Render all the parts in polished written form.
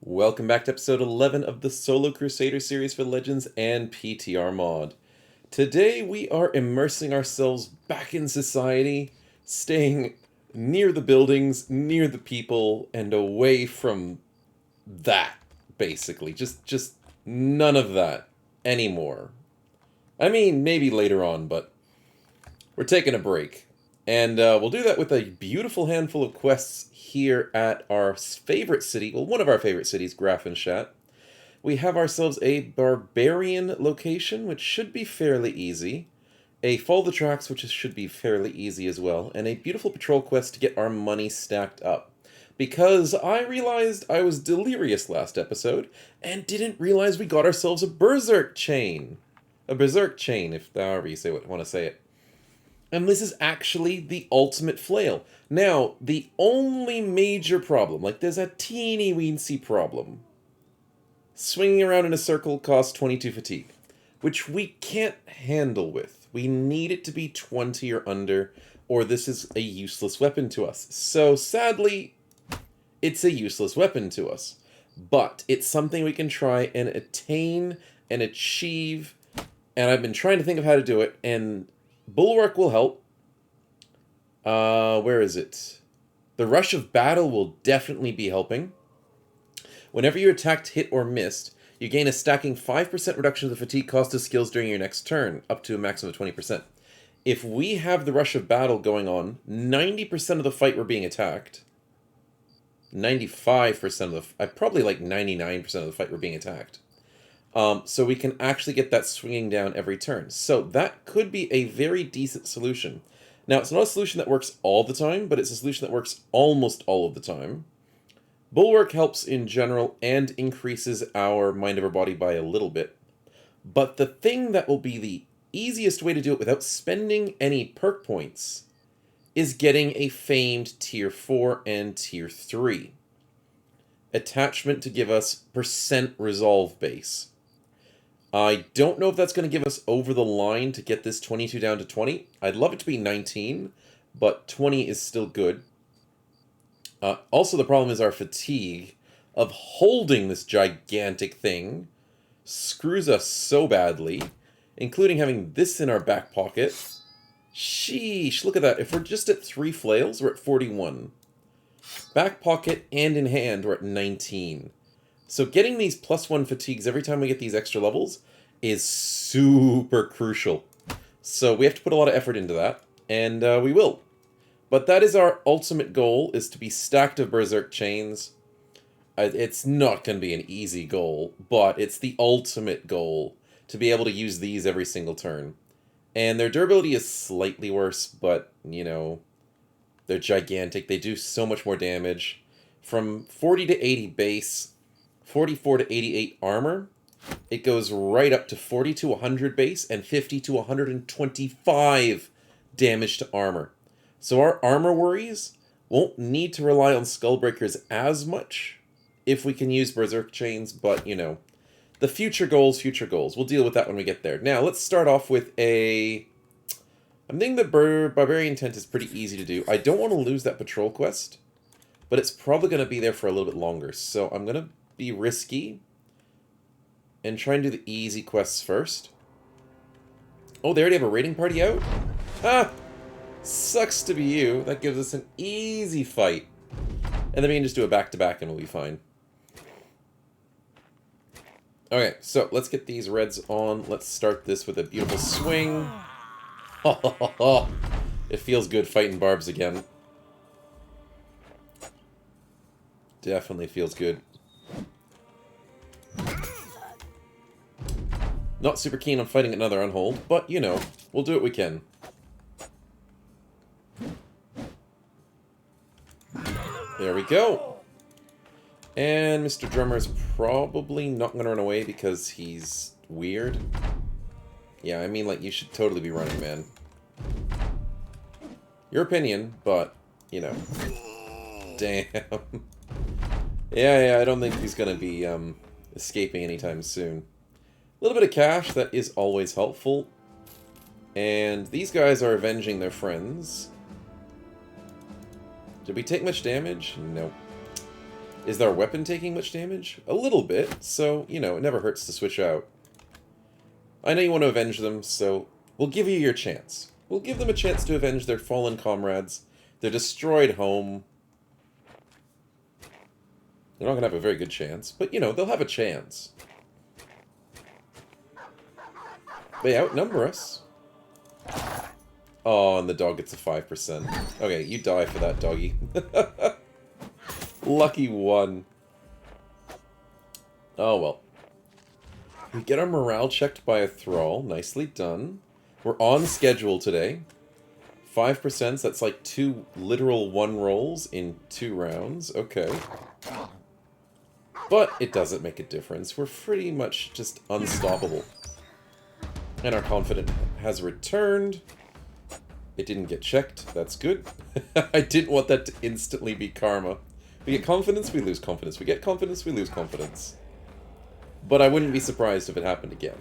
Welcome back to episode 11 of the Solo Crusader series for Legends and PTR mod. Today we are immersing ourselves back in society, staying near the buildings, near the people, and away from that, basically. Just none of that anymore. I mean, maybe later on, but we're taking a break. And we'll do that with a beautiful handful of quests here at our favorite city, well, one of our favorite cities, Grafenstadt. We have ourselves a Barbarian location, which should be fairly easy, a Follow the Tracks, which should be fairly easy as well, and a beautiful patrol quest to get our money stacked up. Because I realized I was delirious last episode, and didn't realize we got ourselves a Berserk chain. A Berserk chain, if however you want to say it. And this is actually the ultimate flail. Now, the only major problem, like there's a teeny-weensy problem. Swinging around in a circle costs 22 fatigue, which we can't handle with. We need it to be 20 or under, or this is a useless weapon to us. So, sadly, it's a useless weapon to us. But it's something we can try and attain and achieve, and I've been trying to think of how to do it, and Bulwark will help. Where is it? The Rush of Battle will definitely be helping. Whenever you attacked, hit, or missed, you gain a stacking 5% reduction of the fatigue cost of skills during your next turn, up to a maximum of 20%. If we have the Rush of Battle going on, 90% of the fight we're being attacked. 95% of the... probably like 99% of the fight we're being attacked. So we can actually get that swinging down every turn. So that could be a very decent solution. Now, it's not a solution that works all the time, but it's a solution that works almost all of the time. Bulwark helps in general and increases our mind over body by a little bit. But the thing that will be the easiest way to do it without spending any perk points is getting a famed tier 4 and tier 3 attachment to give us % resolve base. I don't know if that's going to give us over the line to get this 22 down to 20. I'd love it to be 19, but 20 is still good. Also, the problem is our fatigue of holding this gigantic thing screws us so badly, including having this in our back pocket. Sheesh, look at that. If we're just at 3 flails, we're at 41. Back pocket and in hand, we're at 19. So getting these +1 fatigues every time we get these extra levels is super crucial. So we have to put a lot of effort into that, and we will. But that is our ultimate goal, is to be stacked of Berserk chains. It's not going to be an easy goal, but it's the ultimate goal, to be able to use these every single turn. And their durability is slightly worse, but, you know, they're gigantic. They do so much more damage. From 40 to 80 base... 44 to 88 armor, it goes right up to 40 to 100 base and 50 to 125 damage to armor. So our armor worries won't need to rely on Skullbreakers as much if we can use Berserk Chains, but, you know, the future goals. We'll deal with that when we get there. Now, let's start off with a... I'm thinking the Barbarian Tent is pretty easy to do. I don't want to lose that patrol quest, but it's probably going to be there for a little bit longer, so I'm going to be risky and try and do the easy quests first. Oh, they already have a raiding party out? Ah! Sucks to be you. That gives us an easy fight. And then we can just do a back-to-back and we'll be fine. Okay, so let's get these reds on. Let's start this with a beautiful swing. It feels good fighting barbs again. Definitely feels good. Not super keen on fighting another unhold, but, you know, we'll do what we can. There we go. And Mr. Drummer's probably not going to run away because he's weird. Yeah, I mean, like, you should totally be running, man. Your opinion, but, you know. Damn. Yeah, I don't think he's going to be escaping anytime soon. A little bit of cash, that is always helpful. And these guys are avenging their friends. Did we take much damage? Nope. Is our weapon taking much damage? A little bit, so, you know, it never hurts to switch out. I know you want to avenge them, so we'll give you your chance. We'll give them a chance to avenge their fallen comrades, their destroyed home. They're not going to have a very good chance, but, you know, they'll have a chance. They outnumber us. Oh, and the dog gets a 5%. Okay, you die for that, doggy. Lucky one. Oh, well. We get our morale checked by a thrall. Nicely done. We're on schedule today. 5%, that's like 2 literal 1 rolls in 2 rounds. Okay. But it doesn't make a difference. We're pretty much just unstoppable. And our confidence has returned. It didn't get checked. That's good. I didn't want that to instantly be karma. We get confidence, we lose confidence. We get confidence, we lose confidence. But I wouldn't be surprised if it happened again.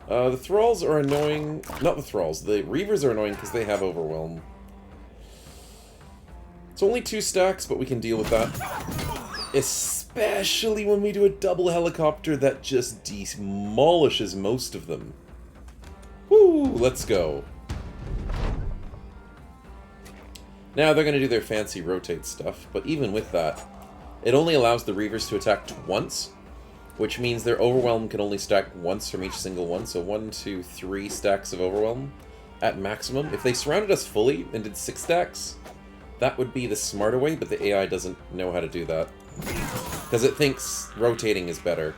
The Thralls are annoying. Not the Thralls. The Reavers are annoying because they have Overwhelm. It's only 2 stacks, but we can deal with that. Especially when we do a double helicopter that just demolishes most of them. Woo! Let's go. Now they're going to do their fancy rotate stuff, but even with that, it only allows the Reavers to attack once, which means their Overwhelm can only stack once from each single one, so 1, 2, 3 stacks of Overwhelm at maximum. If they surrounded us fully and did 6 stacks, that would be the smarter way, but the AI doesn't know how to do that. Because it thinks rotating is better,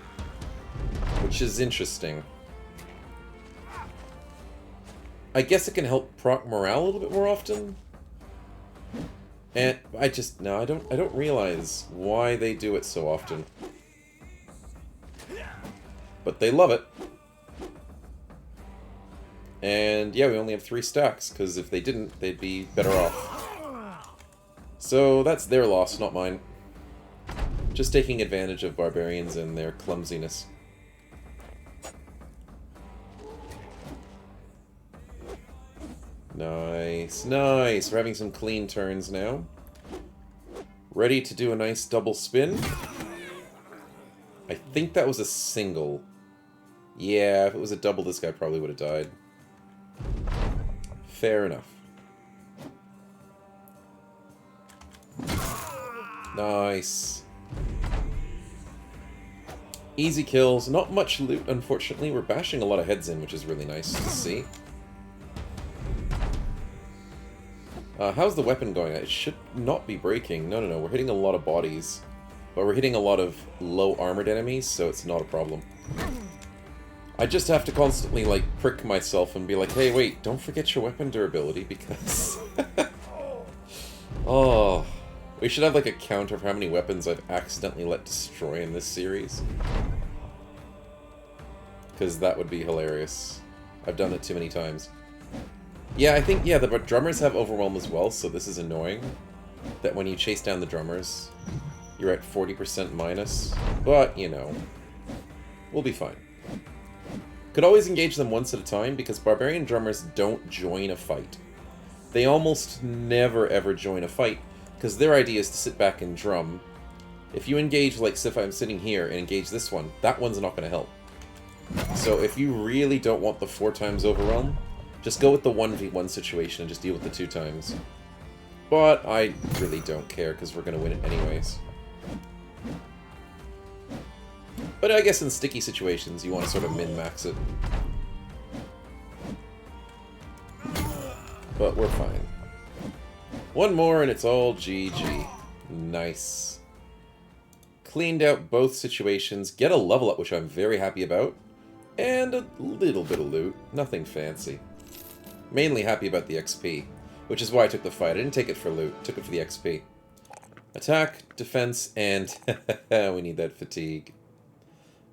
which is interesting. I guess it can help proc morale a little bit more often. And I don't realize why they do it so often. But they love it. And yeah, we only have 3 stacks, because if they didn't, they'd be better off. So that's their loss, not mine. Just taking advantage of barbarians and their clumsiness. Nice, nice. We're having some clean turns now. Ready to do a nice double spin. I think that was a single. Yeah, if it was a double, this guy probably would have died. Fair enough. Nice. Easy kills. Not much loot, unfortunately. We're bashing a lot of heads in, which is really nice to see. How's the weapon going? It should not be breaking. No, no, no. We're hitting a lot of bodies. But we're hitting a lot of low armored enemies, so it's not a problem. I just have to constantly, like, prick myself and be like, hey, wait, don't forget your weapon durability, because... Oh... We should have, like, a counter of how many weapons I've accidentally let destroy in this series. Because that would be hilarious. I've done it too many times. Yeah, I think, yeah, the drummers have Overwhelm as well, so this is annoying. That when you chase down the drummers, you're at 40% minus. But, you know, we'll be fine. Could always engage them once at a time, because Barbarian drummers don't join a fight. They almost never ever join a fight, because their idea is to sit back and drum. If you engage, like, if I'm sitting here and engage this one, that one's not going to help. So if you really don't want the 4 times Overwhelm, just go with the 1v1 situation and just deal with the 2 times. But I really don't care, because we're going to win it anyways. But I guess in sticky situations, you want to sort of min-max it. But we're fine. One more and it's all GG. Nice. Cleaned out both situations. Get a level up, which I'm very happy about. And a little bit of loot. Nothing fancy. Mainly happy about the XP, which is why I took the fight. I didn't take it for loot. I took it for the XP. Attack, defense, and we need that fatigue.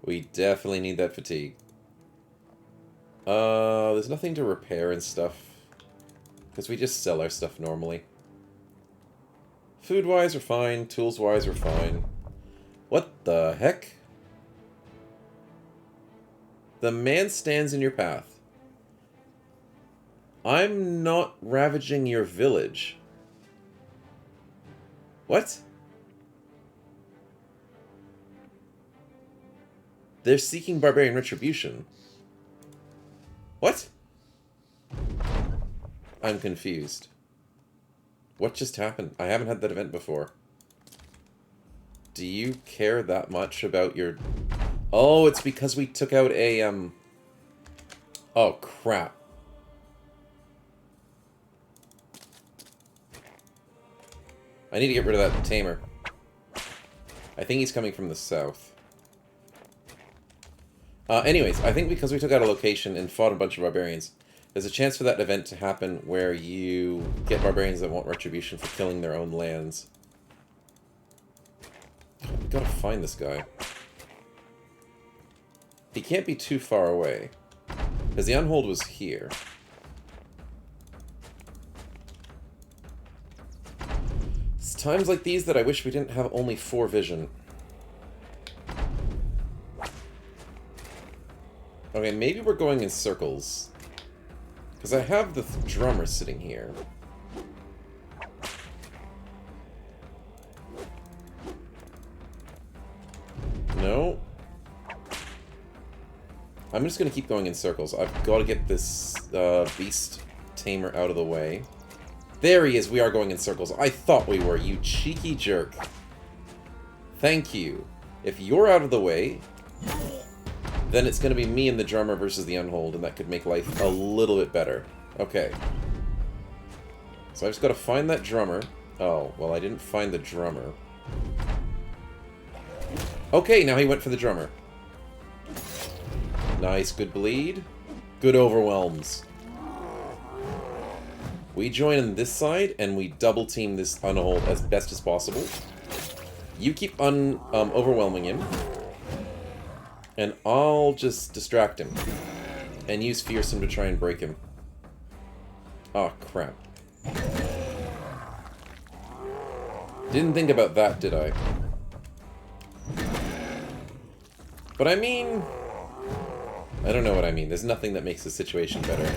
We definitely need that fatigue. There's nothing to repair and stuff, because we just sell our stuff normally. Food-wise, we're fine. Tools-wise, we're fine. What the heck? The man stands in your path. I'm not ravaging your village. What? They're seeking Barbarian retribution. What? I'm confused. What just happened? I haven't had that event before. Do you care that much about your... Oh, it's because we took out a, Oh, crap. I need to get rid of that tamer. I think he's coming from the south. Anyways, I think because we took out a location and fought a bunch of barbarians, there's a chance for that event to happen where you get barbarians that want retribution for killing their own lands. We gotta find this guy. He can't be too far away, because the unhold was here. It's times like these that I wish we didn't have only 4 vision. Okay, maybe we're going in circles. Because I have the drummer sitting here. No. I'm just going to keep going in circles. I've got to get this beast tamer out of the way. There he is. We are going in circles. I thought we were, you cheeky jerk. Thank you. If you're out of the way, then it's going to be me and the drummer versus the unhold, and that could make life a little bit better. Okay. So I just got to find that drummer. Oh, well, I didn't find the drummer. Okay, now he went for the drummer. Nice, good bleed. Good overwhelms. We join on this side, and we double team this unhold as best as possible. You keep overwhelming him. And I'll just distract him. And use Fearsome to try and break him. Oh, crap. Didn't think about that, did I? But I mean... I don't know what I mean. There's nothing that makes the situation better.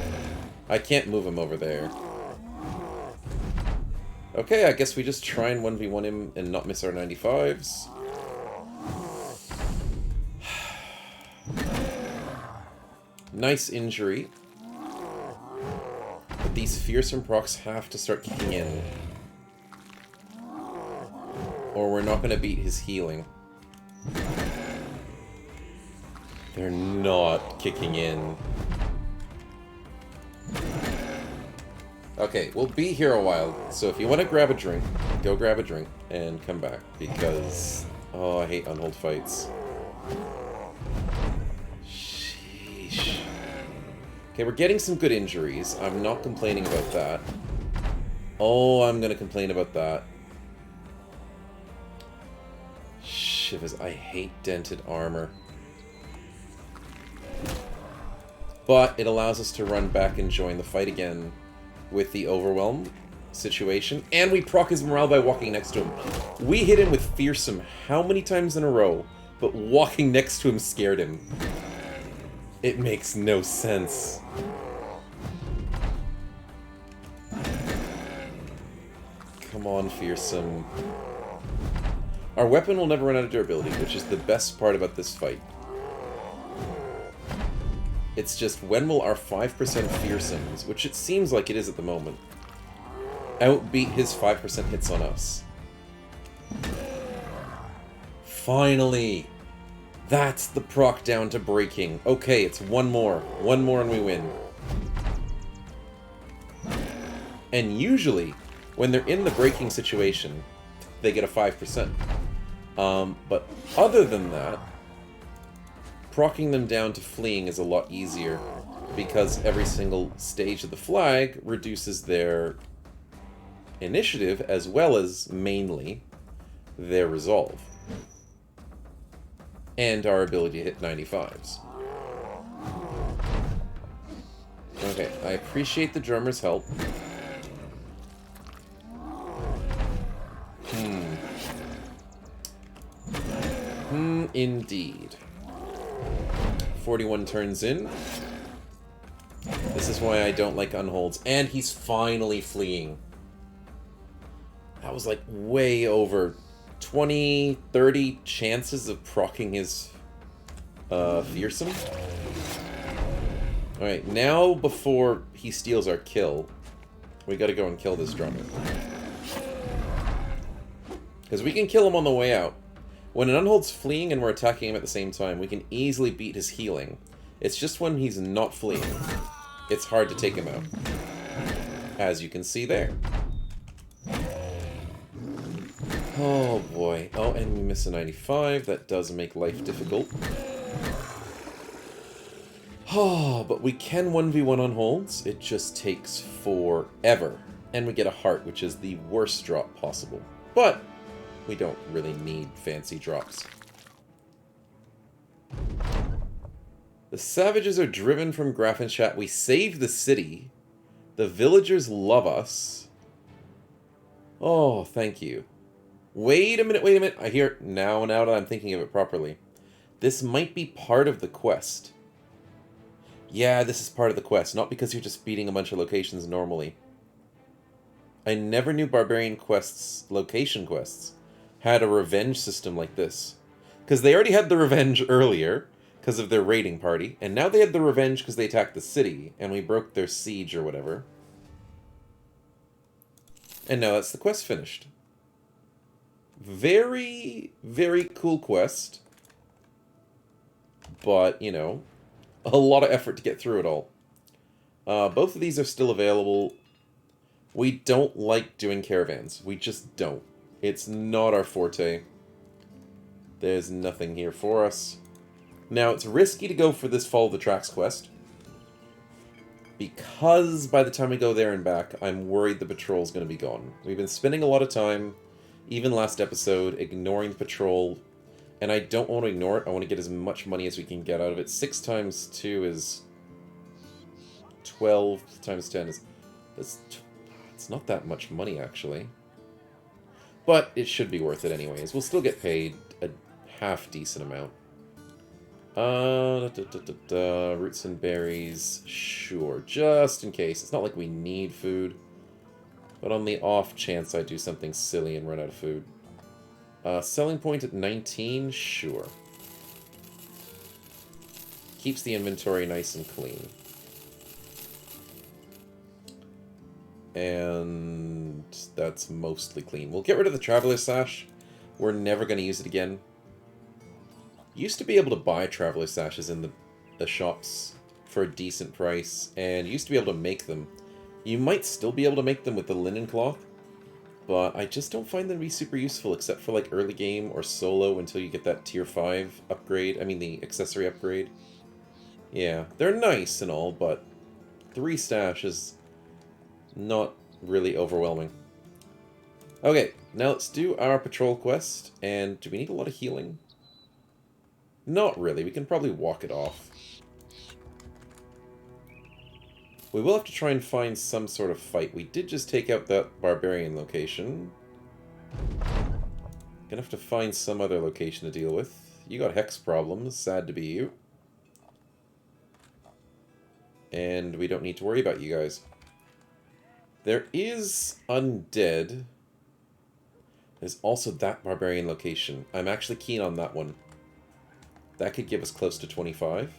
I can't move him over there. Okay, I guess we just try and 1v1 him and not miss our 95s. Nice injury. But these fearsome procs have to start kicking in. Or we're not going to beat his healing. They're not kicking in. Okay, we'll be here a while, so if you want to grab a drink, go grab a drink and come back, because... Oh, I hate unhold fights. Sheesh. Okay, we're getting some good injuries. I'm not complaining about that. Oh, I'm gonna complain about that. Shivers, I hate dented armor. But it allows us to run back and join the fight again with the overwhelm situation. And we proc his morale by walking next to him. We hit him with fearsome how many times in a row, but walking next to him scared him. It makes no sense. Come on, fearsome. Our weapon will never run out of durability, which is the best part about this fight. It's just, when will our 5% fearsomes, which it seems like it is at the moment, outbeat his 5% hits on us? Finally! That's the proc down to breaking. Okay, it's one more. One more and we win. And usually, when they're in the breaking situation, they get a 5%. But other than that, proccing them down to fleeing is a lot easier, because every single stage of the flag reduces their initiative as well as, mainly, their resolve. And our ability to hit 95s. Okay, I appreciate the drummer's help. Indeed. 41 turns in. This is why I don't like unholds. And he's finally fleeing. That was like way over 20, 30 chances of proccing his fearsome. Alright, now before he steals our kill, we gotta go and kill this drummer. Because we can kill him on the way out. When an unhold's fleeing and we're attacking him at the same time, we can easily beat his healing. It's just when he's not fleeing, it's hard to take him out. As you can see there. Oh boy. Oh, and we miss a 95. That does make life difficult. Oh, but we can 1v1 on holds. It just takes forever. And we get a heart, which is the worst drop possible. But we don't really need fancy drops. The savages are driven from Grafenstadt. We saved the city. The villagers love us. Oh, thank you. Wait a minute. I hear now that I'm thinking of it properly. This might be part of the quest. Yeah, this is part of the quest, not because you're just beating a bunch of locations normally. I never knew Barbarian quests, location quests, had a revenge system like this. Because they already had the revenge earlier, because of their raiding party, and now they had the revenge because they attacked the city, and we broke their siege or whatever. And now that's the quest finished. Very, very cool quest. But, you know, a lot of effort to get through it all. Both of these are still available. We don't like doing caravans. We just don't. It's not our forte. There's nothing here for us. Now, it's risky to go for this Follow the Tracks quest. Because by the time we go there and back, I'm worried the patrol's going to be gone. We've been spending a lot of time, even last episode, ignoring the patrol. And I don't want to ignore it. I want to get as much money as we can get out of it. 6 times 2 is 12 times 10 is... It's not that much money, actually. But it should be worth it anyways. We'll still get paid a half-decent amount. Roots and berries. Sure, just in case. It's not like we need food. But on the off chance I do something silly and run out of food. Selling point at 19? Sure. Keeps the inventory nice and clean. And that's mostly clean. We'll get rid of the Traveler's Sash. We're never going to use it again. Used to be able to buy Traveler's Sashes in the shops for a decent price, and used to be able to make them. You might still be able to make them with the linen cloth, but I just don't find them to be super useful, except for like early game or solo until you get that tier 5 upgrade. I mean the accessory upgrade. Yeah, they're nice and all, but 3 stash is not really overwhelming. Okay, now let's do our patrol quest, and do we need a lot of healing? Not really, we can probably walk it off. We will have to try and find some sort of fight. We did just take out that Barbarian location. Gonna have to find some other location to deal with. You got hex problems, sad to be you. And we don't need to worry about you guys. There is undead. There's also that Barbarian location. I'm actually keen on that one. That could give us close to 25.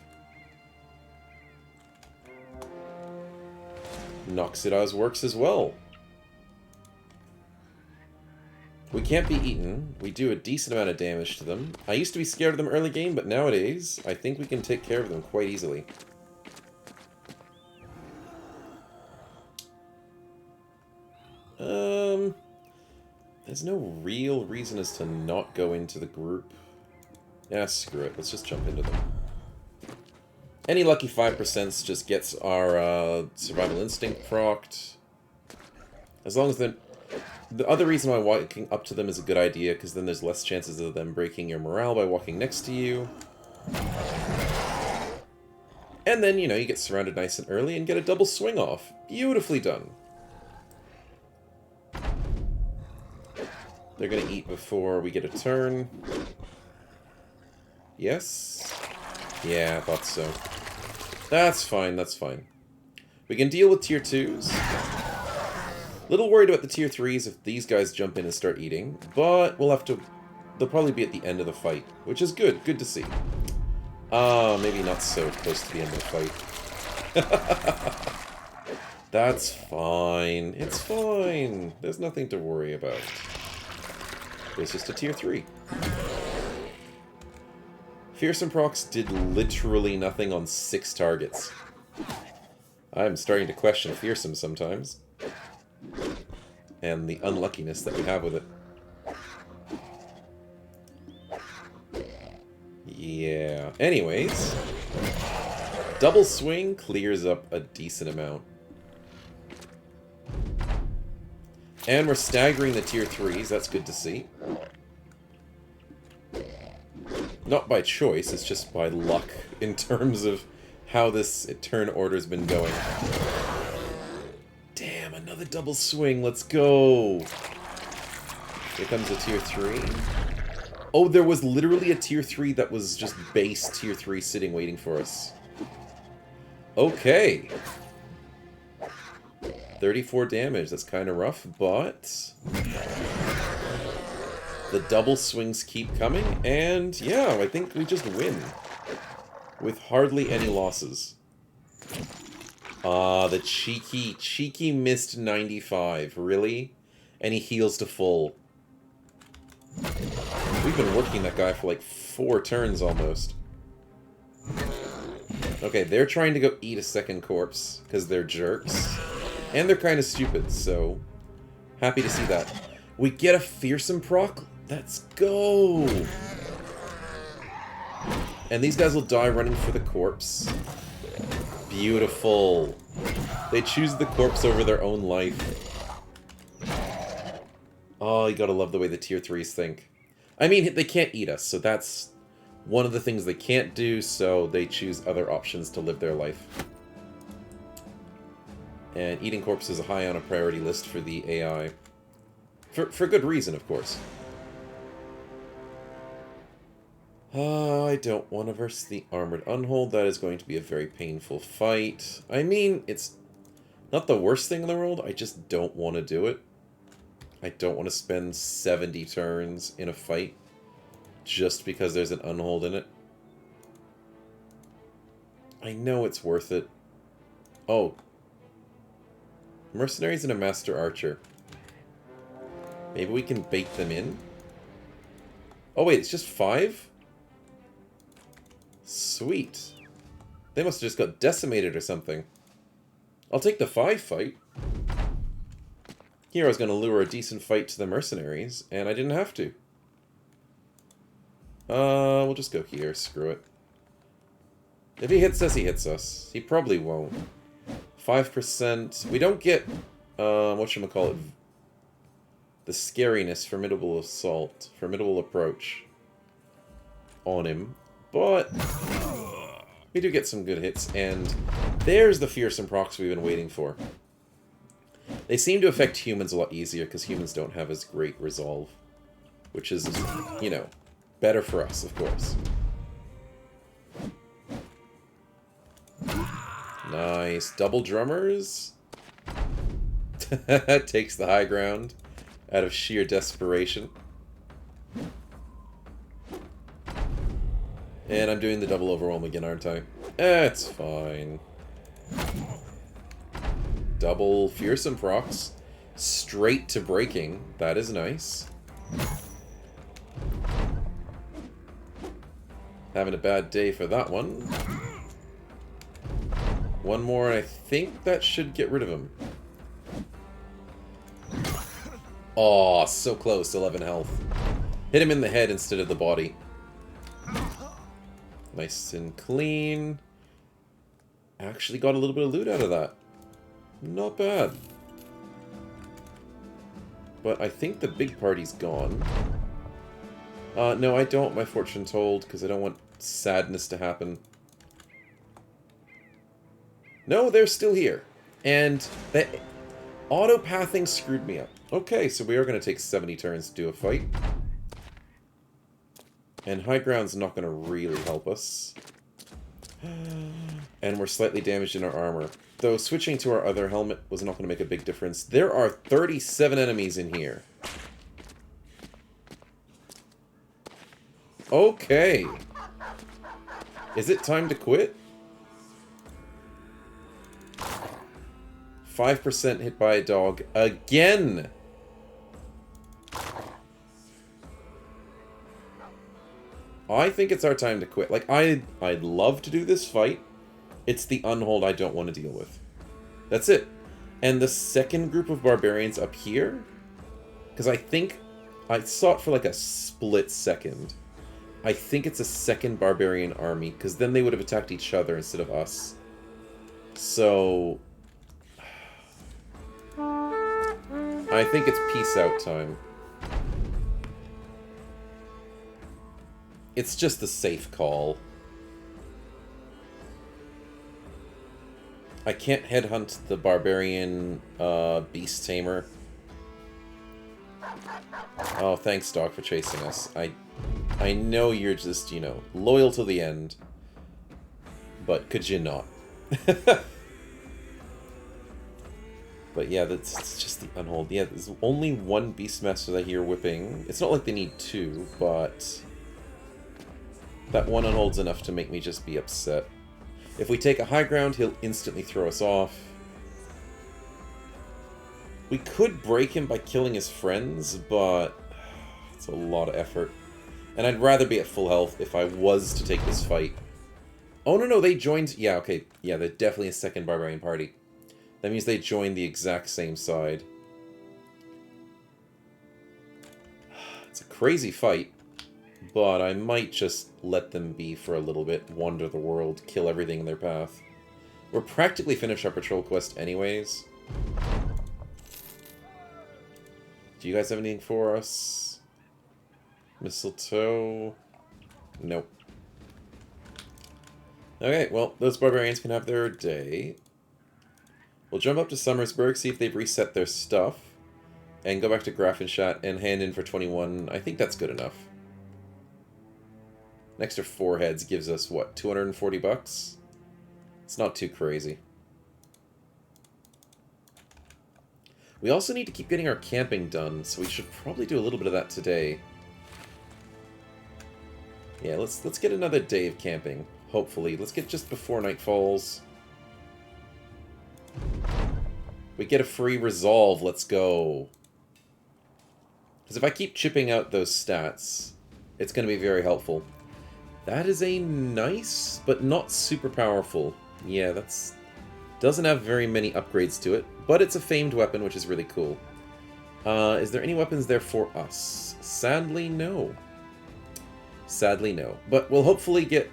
Noxidaz works as well. We can't be eaten. We do a decent amount of damage to them. I used to be scared of them early game, but nowadays, I think we can take care of them quite easily. There's no real reason as to not go into the group. Yeah, screw it. Let's just jump into them. Any lucky 5% just gets our survival instinct procced. As long as they're... The other reason why walking up to them is a good idea, because then there's less chances of them breaking your morale by walking next to you. And then, you know, you get surrounded nice and early and get a double swing off. Beautifully done. They're going to eat before we get a turn. Yes? Yeah, I thought so. That's fine, that's fine. We can deal with tier 2s. Little worried about the tier 3s if these guys jump in and start eating, but we'll have to... They'll probably be at the end of the fight, which is good. Good to see. Maybe not so close to the end of the fight. That's fine. It's fine. There's nothing to worry about. It's just a tier 3. Fearsome procs did literally nothing on 6 targets. I'm starting to question Fearsome sometimes. And the unluckiness that we have with it. Yeah. Anyways. Double swing clears up a decent amount. And we're staggering the tier 3s. That's good to see. Not by choice, it's just by luck in terms of how this turn order's been going. Damn, another double swing. Let's go. Here comes a tier 3. Oh, there was literally a tier 3 that was just base tier 3 sitting waiting for us. Okay. 34 damage. That's kind of rough, but... The double swings keep coming, and yeah, I think we just win. With hardly any losses. Ah, the cheeky missed 95. Really? And he heals to full. We've been working that guy for like 4 turns almost. Okay, they're trying to go eat a second corpse, because they're jerks. And they're kind of stupid, so... Happy to see that. We get a fearsome proc? Let's go! And these guys will die running for the corpse. Beautiful. They choose the corpse over their own life. Oh, you gotta love the way the tier 3s think. I mean, they can't eat us, so that's one of the things they can't do, so they choose other options to live their life. And eating corpses is high on a priority list for the AI. For good reason, of course. I don't want to verse the Armored Unhold. That is going to be a very painful fight. I mean, it's not the worst thing in the world. I just don't want to do it. I don't want to spend 70 turns in a fight just because there's an Unhold in it. I know it's worth it. Oh. Mercenaries and a Master Archer. Maybe we can bait them in? Oh wait, it's just 5? Sweet. They must have just got decimated or something. I'll take the 5 fight. Here I was going to lure a decent fight to the mercenaries, and I didn't have to. We'll just go here. Screw it. If he hits us, he hits us. He probably won't. 5%. We don't get, whatchamacallit, the scariness, formidable assault, formidable approach on him. But we do get some good hits, and there's the fearsome procs we've been waiting for. They seem to affect humans a lot easier, because humans don't have as great resolve. Which is, you know, better for us, of course. Nice. Double drummers. Takes the high ground out of sheer desperation. And I'm doing the double overwhelm again, aren't I? It's fine. Double fearsome procs. Straight to breaking. That is nice. Having a bad day for that one. One more, and I think that should get rid of him. Aw, so close. 11 health. Hit him in the head instead of the body. Nice and clean. Actually got a little bit of loot out of that. Not bad. But I think the big party's gone. No, I don't want my fortune told, because I don't want sadness to happen. No, they're still here. And the auto-pathing screwed me up. Okay, so we are going to take 70 turns to do a fight. And high ground's not going to really help us. And we're slightly damaged in our armor. Though switching to our other helmet was not going to make a big difference. There are 37 enemies in here. Okay. Is it time to quit? 5% hit by a dog again. I think it's our time to quit. Like, I'd love to do this fight. It's the unhold I don't want to deal with. That's it. And the second group of barbarians up here, because I think I saw it for like a split second. I think it's a second barbarian army, because then they would have attacked each other instead of us. So I think it's peace out time. It's just the safe call. I can't headhunt the barbarian beast tamer. Oh, thanks, dog, for chasing us. I know you're just, you know, loyal to the end. But could you not? But yeah, that's just the unhold. Yeah, there's only one Beastmaster that I hear whipping. It's not like they need two, but that one unhold's enough to make me just be upset. If we take a high ground, he'll instantly throw us off. We could break him by killing his friends, but it's a lot of effort. And I'd rather be at full health if I was to take this fight. Oh, no, they joined... Yeah, okay. Yeah, they're definitely a second barbarian party. That means they joined the exact same side. It's a crazy fight, but I might just let them be for a little bit, wander the world, kill everything in their path. We're practically finished our patrol quest anyways. Do you guys have anything for us? Mistletoe? Nope. Okay, well, those barbarians can have their day. We'll jump up to Summersburg, see if they've reset their stuff, and go back to Grafenstadt and hand in for 21. I think that's good enough. An extra 4 heads gives us, what, 240 bucks? It's not too crazy. We also need to keep getting our camping done, so we should probably do a little bit of that today. Yeah, let's get another day of camping, hopefully. Let's get just before night falls. We get a free resolve, let's go. Because if I keep chipping out those stats, it's going to be very helpful. That is a nice, but not super powerful. Yeah, that's... doesn't have very many upgrades to it, but it's a famed weapon, which is really cool. Is there any weapons there for us? Sadly, no. Sadly, no. But we'll hopefully get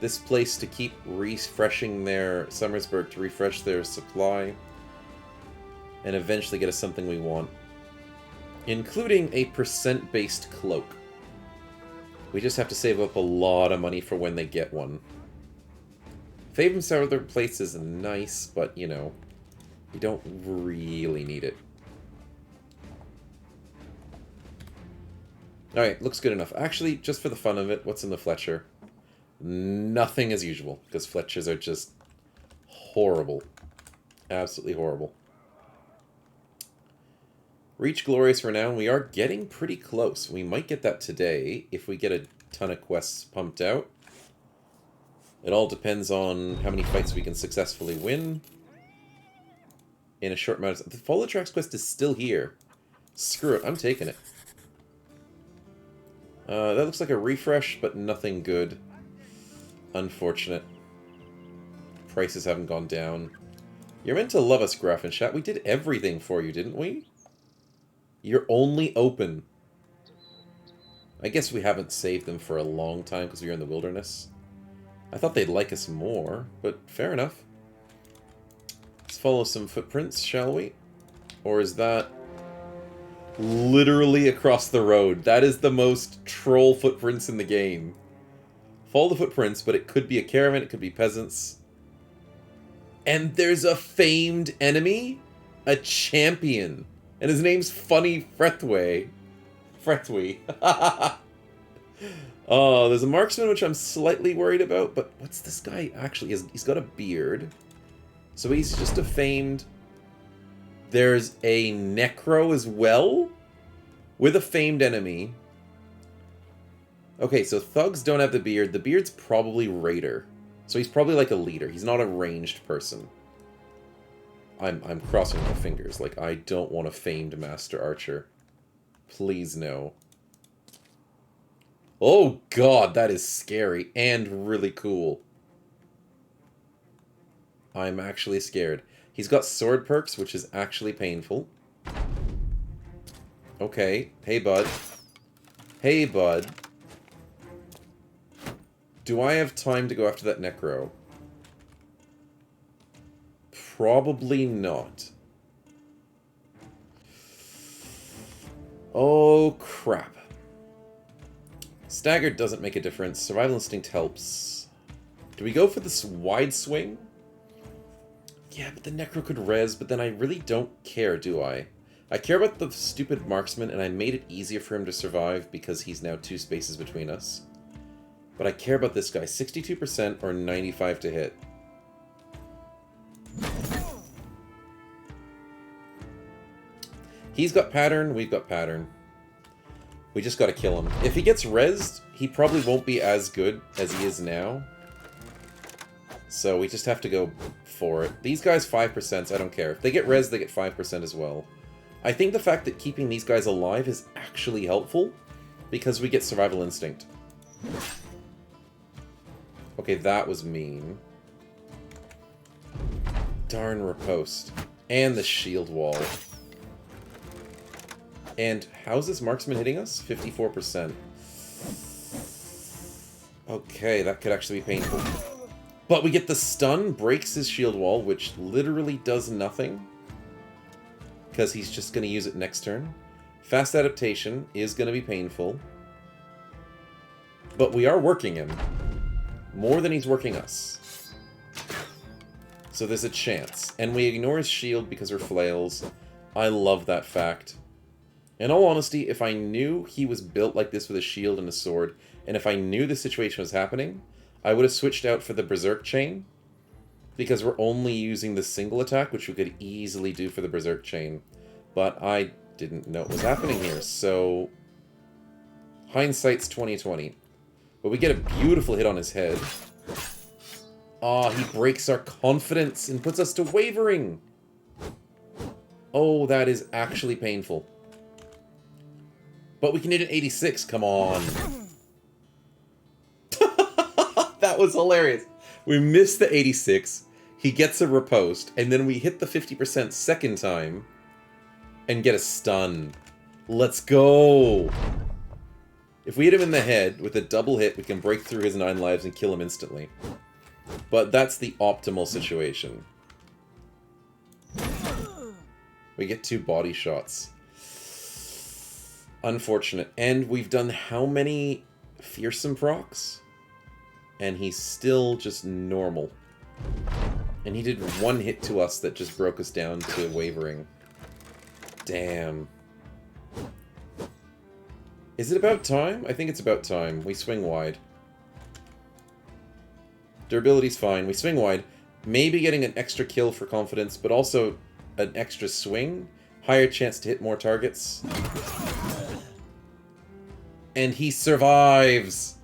this place to keep refreshing their... Summersburg to refresh their supply. And eventually get us something we want. Including a percent-based cloak. We just have to save up a lot of money for when they get one. Faving some other place is nice, but, you know, you don't really need it. Alright, looks good enough. Actually, just for the fun of it, what's in the Fletcher? Nothing as usual, because Fletchers are just horrible. Absolutely horrible. Reach Glorious Renown. We are getting pretty close. We might get that today if we get a ton of quests pumped out. It all depends on how many fights we can successfully win in a short amount of time. The Follow the Tracks quest is still here. Screw it, I'm taking it. That looks like a refresh, but nothing good. Unfortunate. Prices haven't gone down. You're meant to love us, Grafenstadt. We did everything for you, didn't we? You're only open. I guess we haven't saved them for a long time because we were in the wilderness. I thought they'd like us more, but fair enough. Let's follow some footprints, shall we? Or is that literally across the road? That is the most troll footprints in the game. Follow the footprints, but it could be a caravan, it could be peasants. And there's a famed enemy? A champion. And his name's Funny Frethway. Frethway. There's a marksman, which I'm slightly worried about, but what's this guy actually? He's got a beard. So he's just a famed... There's a necro as well? With a famed enemy. Okay, so thugs don't have the beard. The beard's probably raider. So he's probably like a leader. He's not a ranged person. I'm crossing my fingers. Like, I don't want a famed master archer. Please no. Oh god, that is scary and really cool. I'm actually scared. He's got sword perks, which is actually painful. Okay. Hey, bud. Hey, bud. Do I have time to go after that necro? Probably not. Oh, crap. Staggered doesn't make a difference. Survival instinct helps. Do we go for this wide swing? Yeah, but the necro could res, but then I really don't care, do I? I care about the stupid marksman, and I made it easier for him to survive because he's now 2 spaces between us. But I care about this guy. 62% or 95 to hit. He's got pattern, we've got pattern. We just gotta kill him. If he gets rezzed, he probably won't be as good as he is now. So we just have to go for it. These guys 5%, I don't care. If they get rezzed, they get 5% as well. I think the fact that keeping these guys alive is actually helpful, because we get survival instinct. Okay, that was mean. Darn riposte. And the shield wall. And how's this marksman hitting us? 54%. Okay, that could actually be painful. But we get the stun, breaks his shield wall, which literally does nothing. Because he's just going to use it next turn. Fast adaptation is going to be painful. But we are working him. More than he's working us. So there's a chance. And we ignore his shield because we're flails. I love that fact. In all honesty, if I knew he was built like this with a shield and a sword, and if I knew the situation was happening, I would have switched out for the Berserk Chain, because we're only using the single attack, which we could easily do for the Berserk Chain. But I didn't know what was happening here, so... hindsight's 20/20. But we get a beautiful hit on his head. Ah, he breaks our confidence and puts us to wavering! Oh, that is actually painful. But we can hit an 86, come on. That was hilarious. We missed the 86, he gets a riposte, and then we hit the 50% second time and get a stun. Let's go! If we hit him in the head with a double hit, we can break through his 9 lives and kill him instantly. But that's the optimal situation. We get 2 body shots. Unfortunate. And we've done how many fearsome procs? And he's still just normal. And he did 1 hit to us that just broke us down to wavering. Damn. Is it about time? I think it's about time. We swing wide. Durability's fine. We swing wide. Maybe getting an extra kill for confidence, but also an extra swing. Higher chance to hit more targets. And he survives!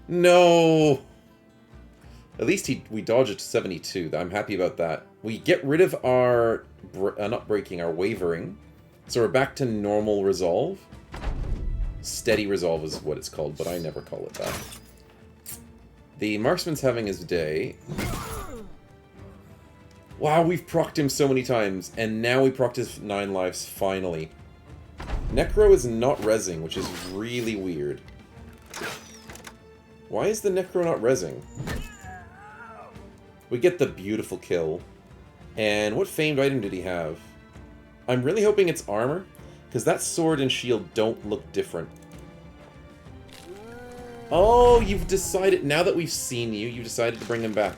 No! At least we dodge it to 72. I'm happy about that. We get rid of our... not breaking, our wavering. So we're back to normal resolve. Steady resolve is what it's called, but I never call it that. The marksman's having his day. Wow, we've procced him so many times, and now we procced his 9 lives, finally. Necro is not rezzing, which is really weird. Why is the Necro not rezzing? We get the beautiful kill. And what famed item did he have? I'm really hoping it's armor, because that sword and shield don't look different. Oh, you've decided, now that we've seen you, you've decided to bring him back.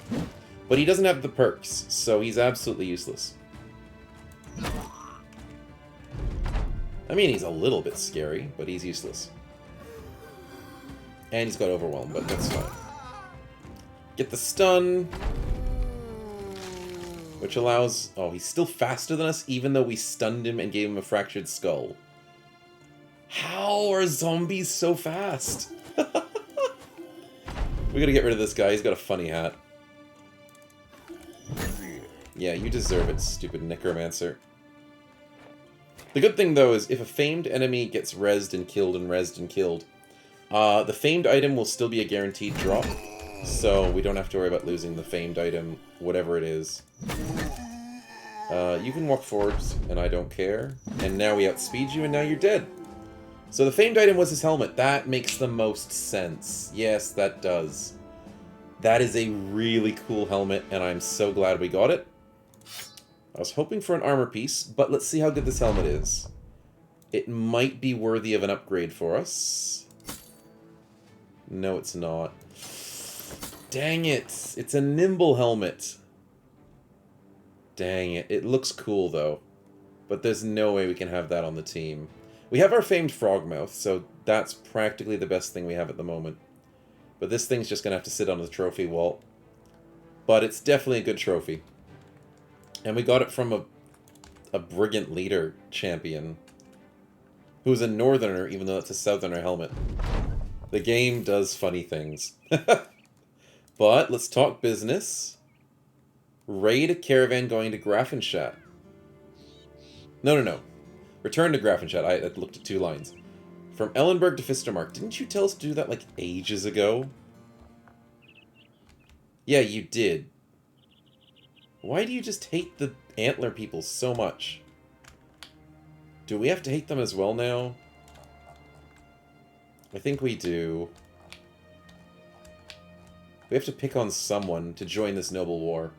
But he doesn't have the perks, so he's absolutely useless. I mean, he's a little bit scary, but he's useless. And he's got overwhelm, but that's fine. Get the stun. Which allows... Oh, he's still faster than us, even though we stunned him and gave him a fractured skull. How are zombies so fast? We gotta get rid of this guy. He's got a funny hat. Yeah, you deserve it, stupid necromancer. The good thing, though, is if a famed enemy gets rezzed and killed and rezzed and killed, the famed item will still be a guaranteed drop. So we don't have to worry about losing the famed item, whatever it is. You can walk forwards, and I don't care. And now we outspeed you, and now you're dead. So the famed item was his helmet. That makes the most sense. Yes, that does. That is a really cool helmet, and I'm so glad we got it. I was hoping for an armor piece, but let's see how good this helmet is. It might be worthy of an upgrade for us. No, it's not. Dang it! It's a nimble helmet. Dang it. It looks cool, though. But there's no way we can have that on the team. We have our famed frogmouth, so that's practically the best thing we have at the moment. But this thing's just going to have to sit on the trophy wall. But it's definitely a good trophy. And we got it from a Brigand Leader champion. Who's a northerner, even though it's a southerner helmet. The game does funny things. But let's talk business. Raid a caravan going to Grafenstadt. No. Return to Grafenstadt. I looked at 2 lines. From Ellenberg to Fistermark. Didn't you tell us to do that, like, ages ago? Yeah, you did. Why do you just hate the antler people so much? Do we have to hate them as well now? I think we do. We have to pick on someone to join this noble war.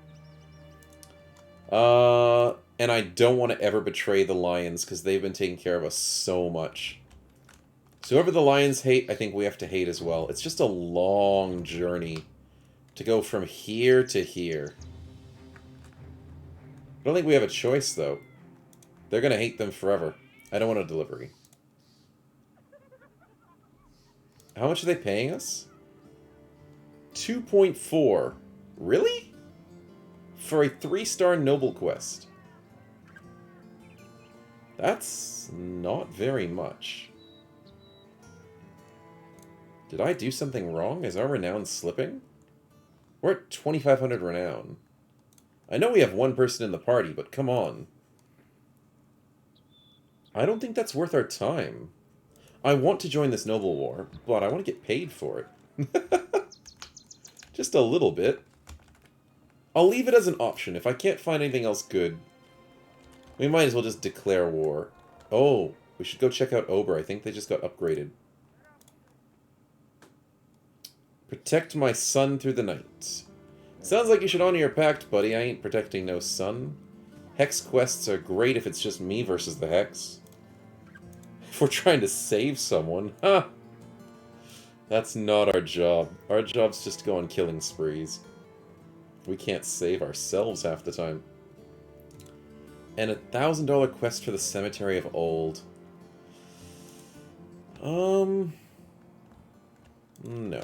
And I don't want to ever betray the Lions, because they've been taking care of us so much. So whoever the Lions hate, I think we have to hate as well. It's just a long journey to go from here to here. I don't think we have a choice, though. They're going to hate them forever. I don't want a delivery. How much are they paying us? 2.4. Really? For a 3-star noble quest. That's not very much. Did I do something wrong? Is our renown slipping? We're at 2,500 renown. I know we have one person in the party, but come on. I don't think that's worth our time. I want to join this noble war, but I want to get paid for it. Just a little bit. I'll leave it as an option. If I can't find anything else good, we might as well just declare war. Oh, we should go check out Ober. I think they just got upgraded. Protect my son through the night. Sounds like you should honor your pact, buddy. I ain't protecting no son. Hex quests are great if it's just me versus the Hex. If we're trying to save someone, huh? That's not our job. Our job's just to go on killing sprees. We can't save ourselves half the time. And a $1,000 quest for the Cemetery of Old. No.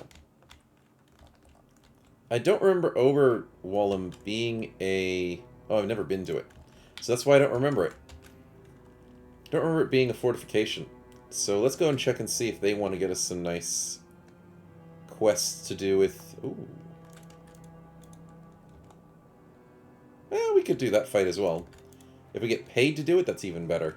I don't remember Oberwallum being a... Oh, I've never been to it. So that's why I don't remember it. Don't remember it being a fortification. So let's go and check and see if they want to get us some nice quests to do with... Ooh. We could do that fight as well. If we get paid to do it, that's even better.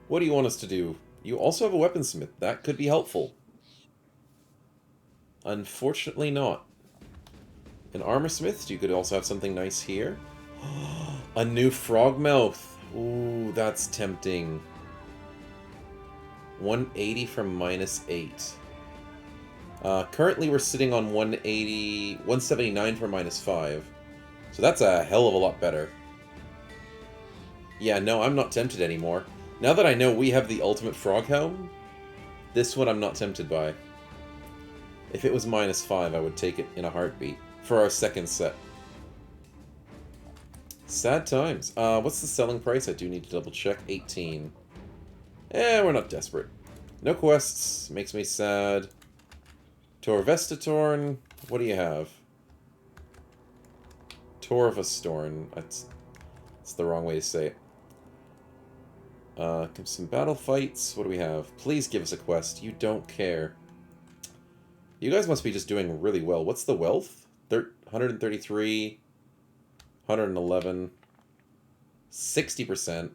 What do you want us to do? You also have a weaponsmith. That could be helpful. Unfortunately not. An armorsmith, you could also have something nice here. A new frogmouth. Ooh, that's tempting. 180 from -8. Currently we're sitting on 179 for -5. So that's a hell of a lot better. Yeah, no, I'm not tempted anymore. Now that I know we have the ultimate frog helm, this one I'm not tempted by. If it was -5, I would take it in a heartbeat for our second set. Sad times. What's the selling price? I do need to double check. 18. We're not desperate. No quests. Makes me sad. Torvestatorn. What do you have? Torvastorn. That's the wrong way to say it. Some battle fights. What do we have? Please give us a quest. You don't care. You guys must be just doing really well. What's the wealth? 133, 111, 60%.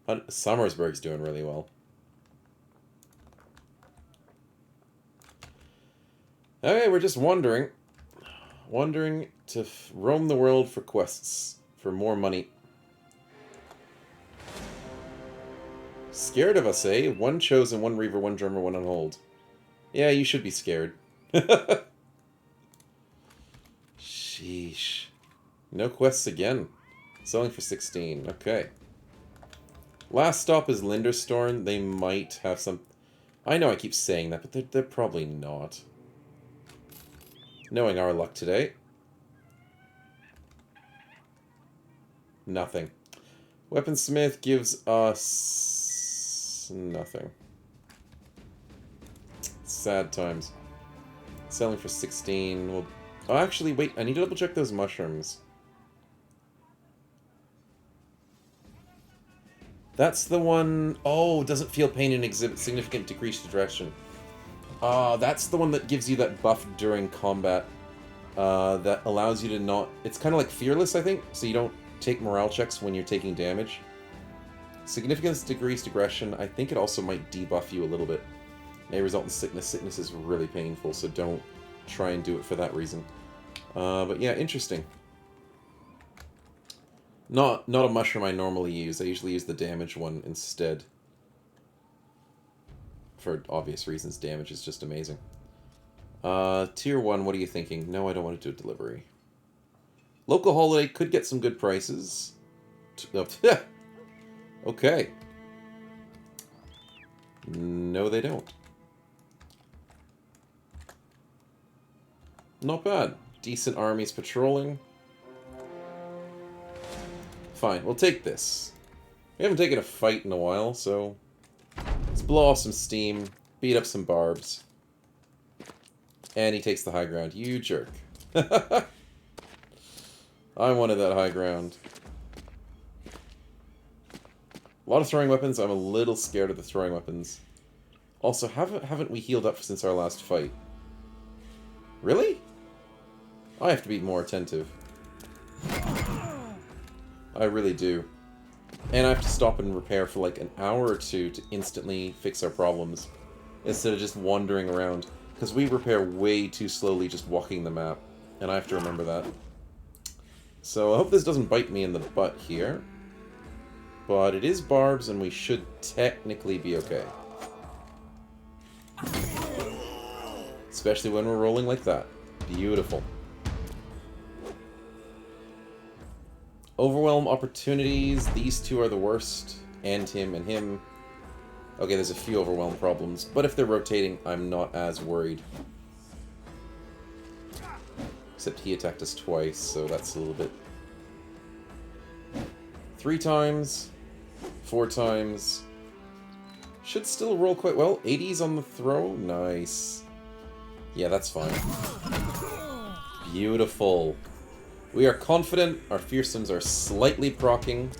Sommersburg's doing really well. Okay, we're just wandering. Wandering to roam the world for quests. For more money. Scared of us, eh? One chosen, one reaver, one drummer, one on hold. Yeah, you should be scared. Sheesh. No quests again. Selling for 16. Okay. Last stop is Linderstorn. They might have some... I know I keep saying that, but they're probably not. Knowing our luck today. Nothing. Weaponsmith gives us... nothing. Sad times. Selling for 16. Well, oh, actually, wait. I need to double check those mushrooms. That's the one... oh, doesn't feel pain and exhibit significant decreased aggression. That's the one that gives you that buff during combat. That allows you to not... it's kind of like Fearless, I think. So you don't take morale checks when you're taking damage. Significant decreased aggression. I think it also might debuff you a little bit. May result in sickness. Sickness is really painful, so don't try and do it for that reason. But yeah, interesting. Not a mushroom I normally use. I usually use the damage one instead. For obvious reasons, damage is just amazing. Tier 1, what are you thinking? No, I don't want to do a delivery. Local holiday could get some good prices. Okay. No, they don't. Not bad. Decent armies patrolling. Fine, we'll take this. We haven't taken a fight in a while, so... let's blow off some steam, beat up some barbs. And he takes the high ground. You jerk. I wanted that high ground. A lot of throwing weapons. I'm a little scared of the throwing weapons. Also, haven't we healed up since our last fight? Really? I have to be more attentive. I really do. And I have to stop and repair for like an hour or two to instantly fix our problems. Instead of just wandering around. Because we repair way too slowly just walking the map. And I have to remember that. So I hope this doesn't bite me in the butt here. But it is barbs and we should technically be okay. Especially when we're rolling like that. Beautiful. Overwhelm opportunities. These two are the worst. And him and him. Okay, there's a few overwhelm problems. But if they're rotating, I'm not as worried. Except he attacked us twice, so that's a little bit... 3 times. 4 times. Should still roll quite well. 80s on the throw. Nice. Yeah, that's fine. Beautiful. We are confident. Our fearsomes are slightly proccing.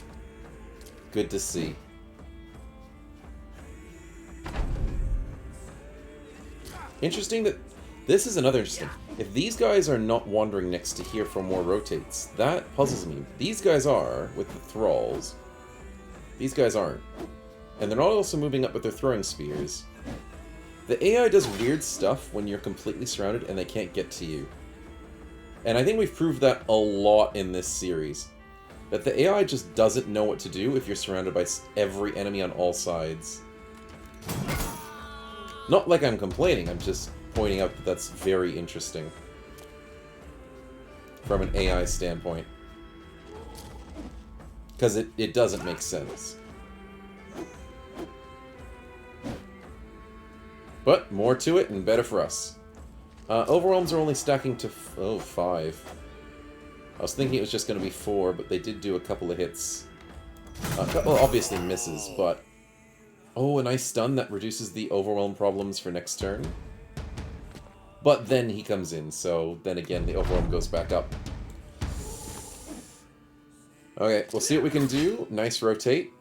Good to see. Interesting that... this is another interesting. If these guys are not wandering next to here for more rotates, that puzzles me. These guys are, with the thralls. These guys aren't. And they're not also moving up with their throwing spears. The AI does weird stuff when you're completely surrounded and they can't get to you. And I think we've proved that a lot in this series. That the AI just doesn't know what to do if you're surrounded by every enemy on all sides. Not like I'm complaining, I'm just pointing out that that's very interesting. From an AI standpoint. Because it doesn't make sense. But more to it and better for us. Overwhelms are only stacking to 5. I was thinking it was just going to be 4, but they did do a couple of hits. A couple obviously misses, but Oh, a nice stun that reduces the overwhelm problems for next turn. But then he comes in, so then again the overwhelm goes back up. Okay, we'll see what we can do. Nice rotate.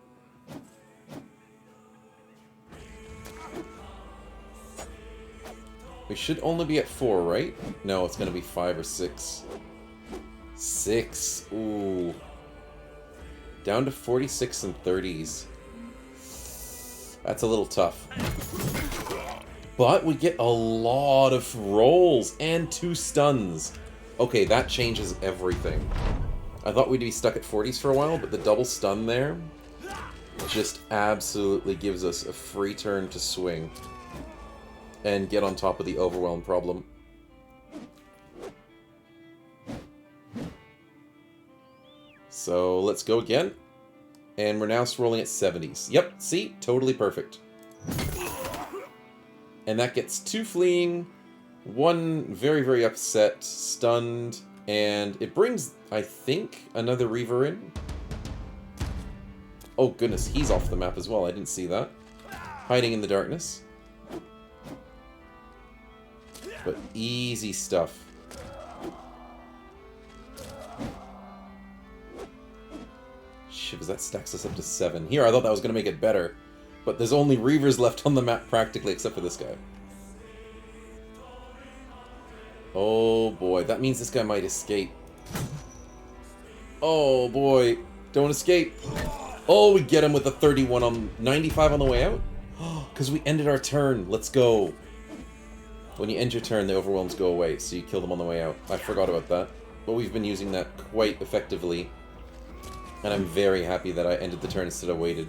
We should only be at 4, right? No, it's going to be 5 or 6. 6. Ooh. Down to 46 and 30s. That's a little tough. But we get a lot of rolls and 2 stuns. Okay, that changes everything. I thought we'd be stuck at 40s for a while, but the double stun there just absolutely gives us a free turn to swing and get on top of the overwhelm problem. So let's go again. And we're now rolling at 70s. Yep, see? Totally perfect. And that gets 2 fleeing, 1 very, very upset, stunned, and it brings, I think, another Reaver in. Oh goodness, he's off the map as well. I didn't see that. Hiding in the darkness. But easy stuff. Shivers, that stacks us up to 7. Here, I thought that was going to make it better. But there's only Reavers left on the map practically, except for this guy. Oh boy, that means this guy might escape. Oh boy, don't escape. Oh, we get him with a 31 on 95 on the way out? Because we ended our turn. Let's go. When you end your turn, the overwhelms go away, so you kill them on the way out. I forgot about that. But we've been using that quite effectively. And I'm very happy that I ended the turn instead of waited.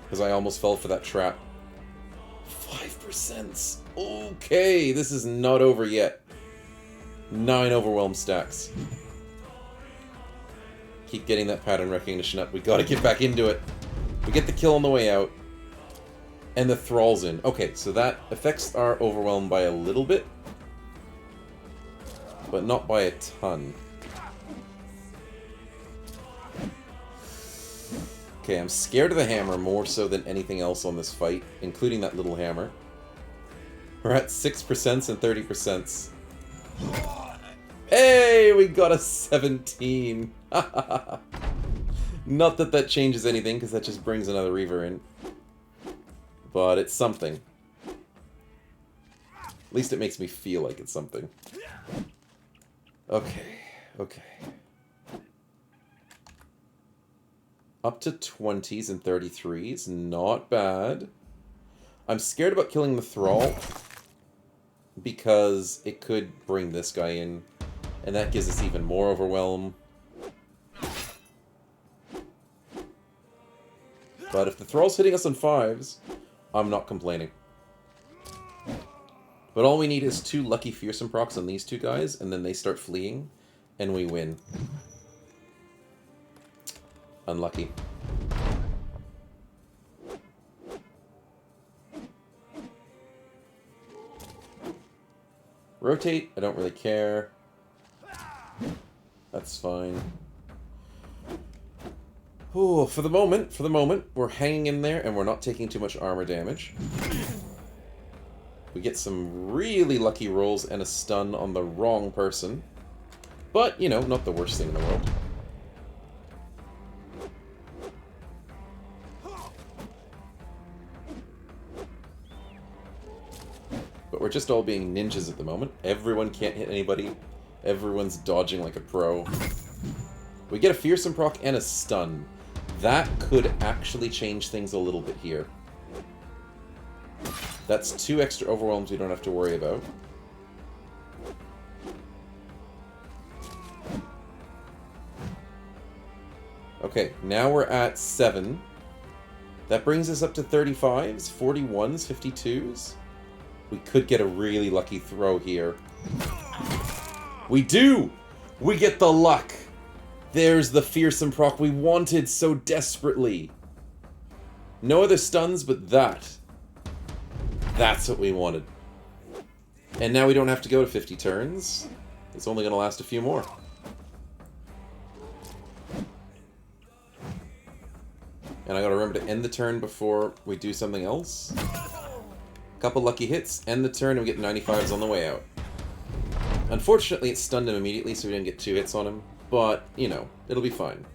Because I almost fell for that trap. 5%. Okay, this is not over yet. 9 overwhelm stacks. Keep getting that pattern recognition up. We gotta get back into it. We get the kill on the way out. And the Thrall's in. Okay, so that affects our overwhelm by a little bit. But not by a ton. Okay, I'm scared of the hammer more so than anything else on this fight, including that little hammer. We're at 6% and 30%. Hey, we got a 17. Not that that changes anything, because that just brings another Reaver in. But it's something. At least it makes me feel like it's something. Okay, okay. Up to 20s and 33s, not bad. I'm scared about killing the Thrall, because it could bring this guy in, and that gives us even more overwhelm. But if the Thrall's hitting us on 5s, I'm not complaining. But all we need is 2 lucky fearsome procs on these 2 guys, and then they start fleeing, and we win. Unlucky. Rotate, I don't really care. That's fine. Ooh, for the moment, we're hanging in there and we're not taking too much armor damage. We get some really lucky rolls and a stun on the wrong person. But, you know, not the worst thing in the world. But we're just all being ninjas at the moment. Everyone can't hit anybody. Everyone's dodging like a pro. We get a fearsome proc and a stun. That could actually change things a little bit here. That's 2 extra overwhelms we don't have to worry about. Okay, now we're at 7. That brings us up to 35s, 41s, 52s. We could get a really lucky throw here. We do! We get the luck! There's the fearsome proc we wanted so desperately. No other stuns but that. That's what we wanted. And now we don't have to go to 50 turns. It's only going to last a few more. And I gotta remember to end the turn before we do something else. Couple lucky hits, end the turn, and we get 95s on the way out. Unfortunately, it stunned him immediately, so we didn't get 2 hits on him. But, you know, it'll be fine.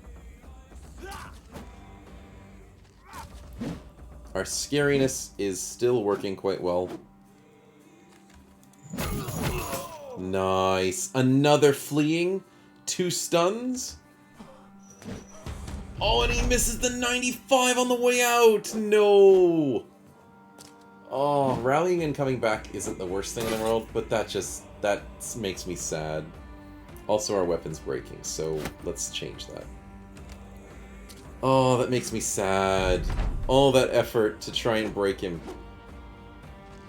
Our scariness is still working quite well. Nice. Another fleeing. 2 stuns. Oh, and he misses the 95 on the way out. No. Oh, rallying and coming back isn't the worst thing in the world, but that makes me sad. Also, our weapon's breaking, so let's change that. Oh, that makes me sad. All that effort to try and break him.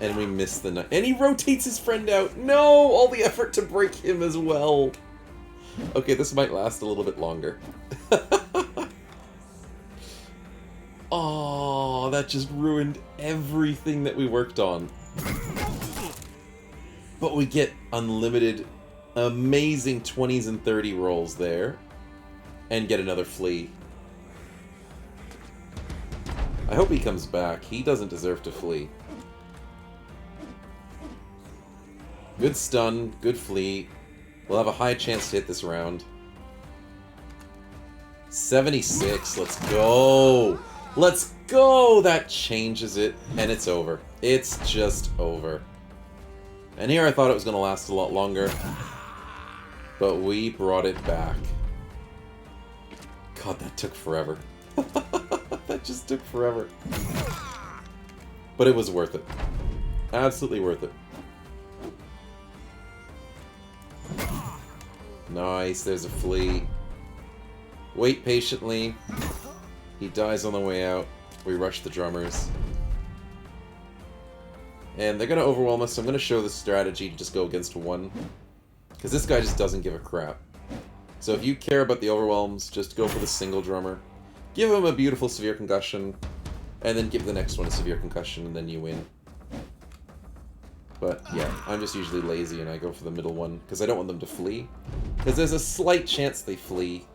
And we miss the night. And he rotates his friend out. No! All the effort to break him as well. Okay, this might last a little bit longer. Oh, that just ruined everything that we worked on. But we get unlimited, amazing 20s and 30 rolls there. And get another flee. I hope he comes back. He doesn't deserve to flee. Good stun, good flee. We'll have a high chance to hit this round. 76, let's go! Let's go! That changes it, and it's over. It's just over. And here I thought it was going to last a lot longer. But we brought it back. God, that took forever. That just took forever. But it was worth it. Absolutely worth it. Nice, there's a flee. Wait patiently. He dies on the way out. We rush the drummers. And they're going to overwhelm us, so I'm going to show the strategy to just go against 1. Because this guy just doesn't give a crap. So if you care about the overwhelms, just go for the single drummer. Give him a beautiful severe concussion, and then give the next one a severe concussion, and then you win. But yeah, I'm just usually lazy and I go for the middle one, because I don't want them to flee. Because there's a slight chance they flee.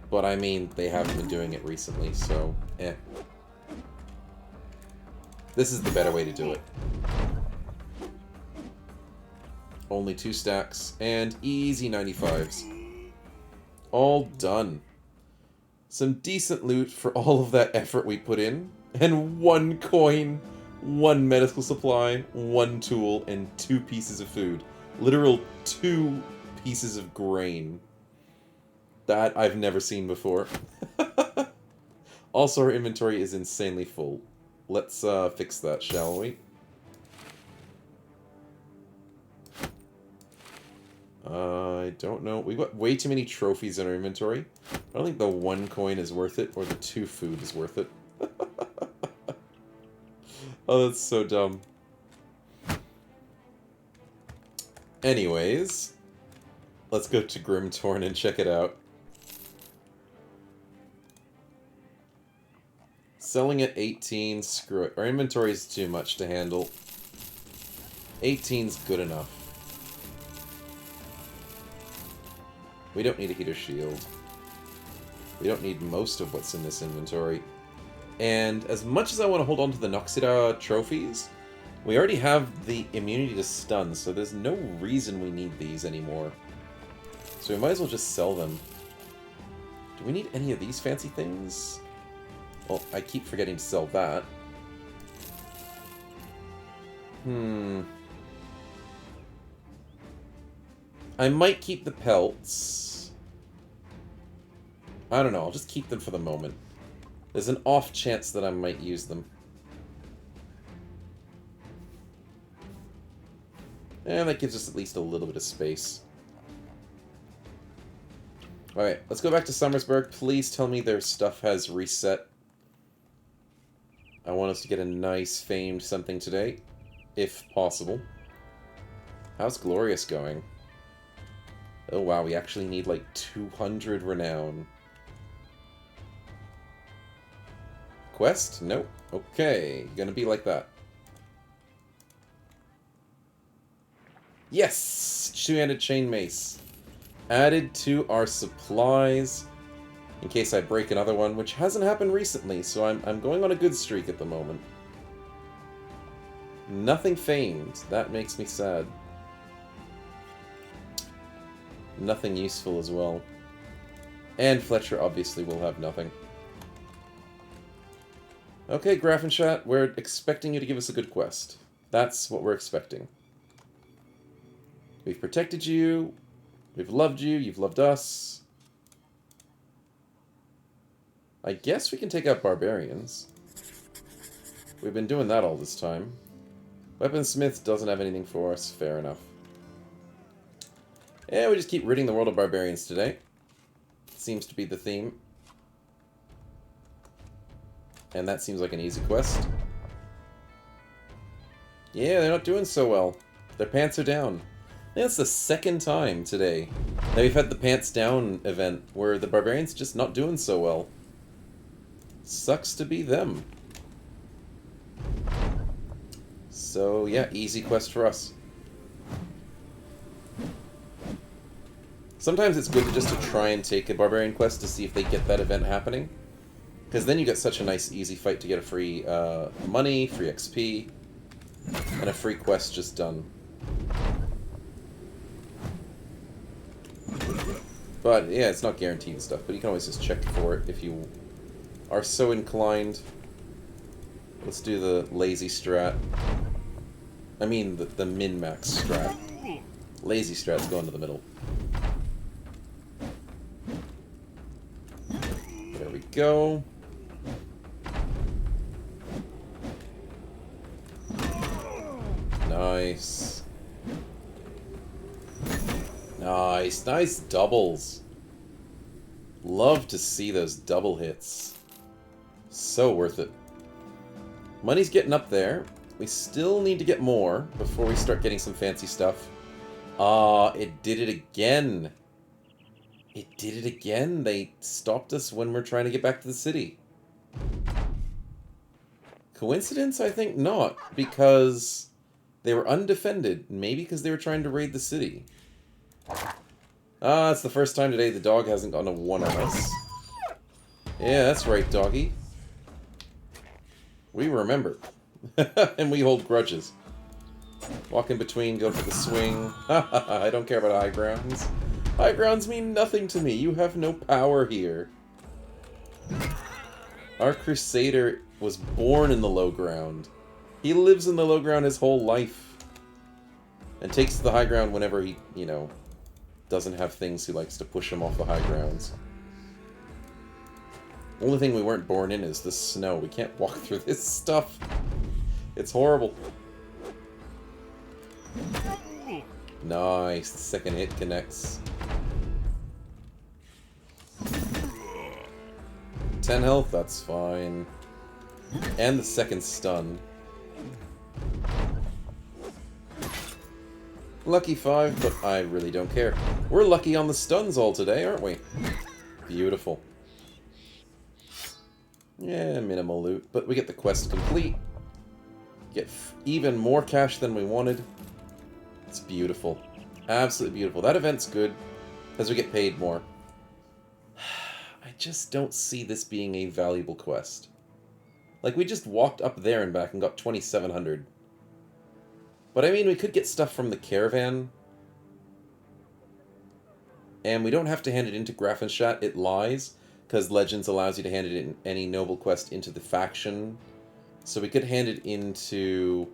But I mean, they haven't been doing it recently, so eh. This is the better way to do it. Only 2 stacks, and easy 95s. All done. Some decent loot for all of that effort we put in. And 1 coin, 1 medical supply, 1 tool, and 2 pieces of food. Literal 2 pieces of grain. That I've never seen before. Also, our inventory is insanely full. Let's fix that, shall we? I don't know. We've got way too many trophies in our inventory. I don't think the 1 coin is worth it, or the 2 food is worth it. Oh, that's so dumb. Anyways, let's go to Grimtorn and check it out. Selling at 18, screw it. Our inventory is too much to handle. 18's good enough. We don't need a heater shield. We don't need most of what's in this inventory. And as much as I want to hold on to the Noxida trophies, we already have the immunity to stun, so there's no reason we need these anymore. So we might as well just sell them. Do we need any of these fancy things? Well, I keep forgetting to sell that. I might keep the pelts. I don't know, I'll just keep them for the moment. There's an off chance that I might use them. And that gives us at least a little bit of space. Alright, let's go back to Summersburg. Please tell me their stuff has reset. I want us to get a nice famed something today, if possible. How's Glorious going? Oh wow, we actually need like 200 renown. Quest? Nope. Okay, gonna be like that. Yes! Two-handed chain mace. Added to our supplies. in case I break another one, which hasn't happened recently, so I'm going on a good streak at the moment. Nothing famed. That makes me sad. Nothing useful as well. And Fletcher obviously will have nothing. Okay, Grafenshat, we're expecting you to give us a good quest. That's what we're expecting. We've protected you. We've loved you. You've loved us. I guess we can take out barbarians. We've been doing that all this time. Weaponsmith doesn't have anything for us. Fair enough. Yeah, we just keep ridding the world of barbarians today. Seems to be the theme. And that seems like an easy quest. Yeah, they're not doing so well. Their pants are down. I think that's the second time today that we've had the pants down event where the barbarians just not doing so well. Sucks to be them. So yeah, easy quest for us. Sometimes it's good just to try and take a barbarian quest to see if they get that event happening. Because then you get such a nice easy fight to get a free money, free XP, and a free quest just done. But yeah, it's not guaranteed and stuff, but you can always just check for it if you are so inclined. Let's do the lazy strat. I mean the min-max strat. Lazy strat's going to the middle. There we go. Nice. Nice. Nice doubles. Love to see those double hits. So worth it. Money's getting up there. We still need to get more before we start getting some fancy stuff. Ah, it did it again. It did it again. They stopped us when we're trying to get back to the city. Coincidence? I think not, because they were undefended. Maybe because they were trying to raid the city. Ah, it's the first time today the dog hasn't gotten a 1 on us. Yeah, that's right, doggy. We remember. And we hold grudges. Walk in between, go for the swing. I don't care about high grounds. High grounds mean nothing to me. You have no power here. Our Crusader was born in the low ground. He lives in the low ground his whole life. And takes the high ground whenever he, you know, doesn't have things he likes to push him off the high grounds. Only thing we weren't born in is the snow. We can't walk through this stuff. It's horrible. Nice. The second hit connects. 10 health, that's fine. And the second stun. Lucky 5, but I really don't care. We're lucky on the stuns all today, aren't we? Beautiful. Yeah, minimal loot, but we get the quest complete. Get even more cash than we wanted. It's beautiful. Absolutely beautiful. That event's good, as we get paid more. I just don't see this being a valuable quest. Like, we just walked up there and back and got 2,700. But I mean, we could get stuff from the caravan. And we don't have to hand it into Grafenshat. It lies, because Legends allows you to hand it in any noble quest into the faction. So we could hand it into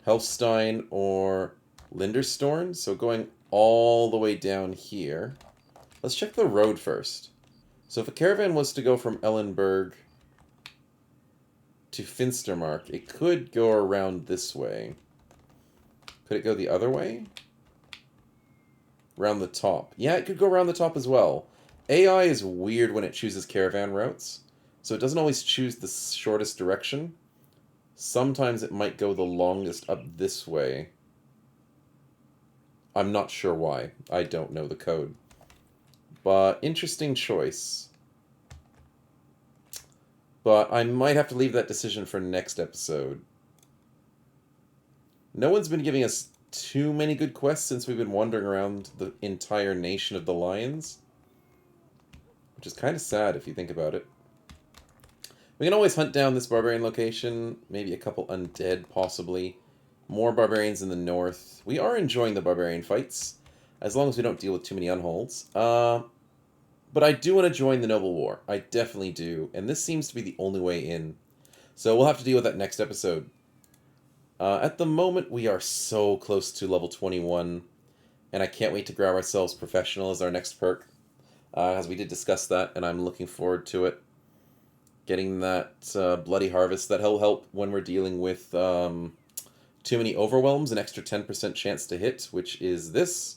Helfstein or Linderstorn. So going all the way down here. Let's check the road first. So if a caravan was to go from Ellenberg to Finstermark, it could go around this way. Could it go the other way? Around the top. Yeah, it could go around the top as well. AI is weird when it chooses caravan routes. So it doesn't always choose the shortest direction. Sometimes it might go the longest up this way. I'm not sure why. I don't know the code. But interesting choice. But I might have to leave that decision for next episode. No one's been giving us too many good quests since we've been wandering around the entire nation of the Lions. which is kind of sad if you think about it. We can always hunt down this Barbarian location, maybe a couple undead, possibly. More Barbarians in the north. We are enjoying the Barbarian fights, as long as we don't deal with too many unholds. But I do want to join the Noble War. I definitely do, and this seems to be the only way in. So we'll have to deal with that next episode. At the moment, we are so close to level 21, and I can't wait to grab ourselves Professional as our next perk, as we did discuss that, and I'm looking forward to it. Getting that Bloody Harvest, that'll help when we're dealing with too many overwhelms, an extra 10% chance to hit, which is this,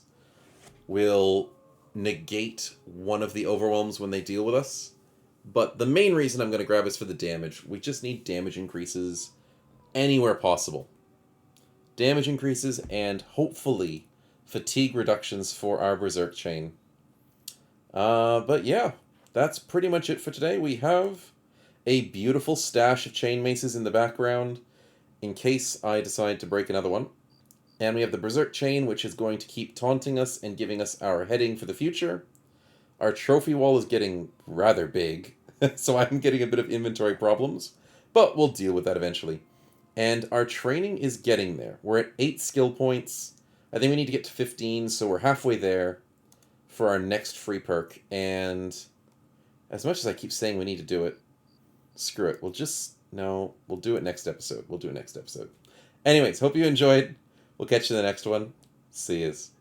will negate one of the overwhelms when they deal with us. But the main reason I'm going to grab is for the damage. We just need damage increases anywhere possible. Damage increases and hopefully fatigue reductions for our Berserk chain. But yeah, that's pretty much it for today. We have a beautiful stash of chain maces in the background in case I decide to break another one. And we have the Berserk chain, which is going to keep taunting us and giving us our heading for the future. Our trophy wall is getting rather big, so I'm getting a bit of inventory problems, but we'll deal with that eventually. And our training is getting there. We're at 8 skill points. I think we need to get to 15, so we're halfway there for our next free perk. And as much as I keep saying we need to do it, screw it. We'll do it next episode. Anyways, hope you enjoyed. We'll catch you in the next one. See yous.